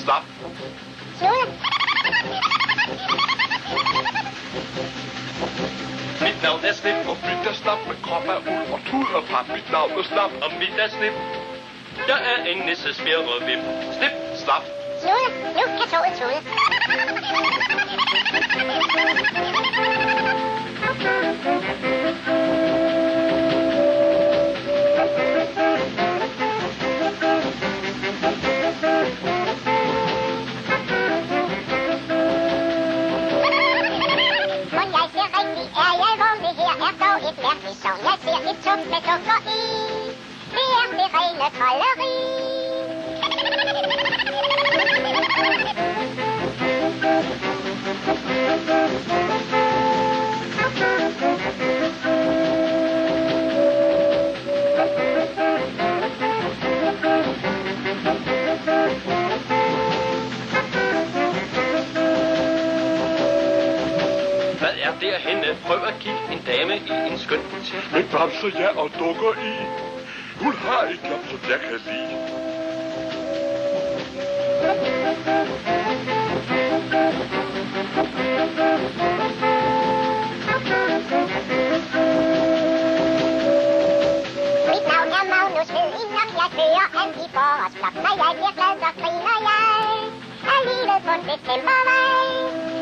Stop. Snude. Mit navn er Snip, og mit er Snap med krop af uld og tud og pap. Mit navn er Snap, og mit er Snip. Jeg er en nisse spirrevip. Snip. Stop. Snude, nu kan toget tude. Jeg ser et tog med dukker i. Det er det rene trolleri. Hvad er derhenne? Prøv at kigge. En dame i en skøn butik. Med bamser, ja, og dukker i. Hun har et job, som jeg kan lide. Mit navn er Magnus, ved I nok, jeg kører alt i forårsblok. Når jeg bliver glad, så griner jeg. Alligevel på en decembervej.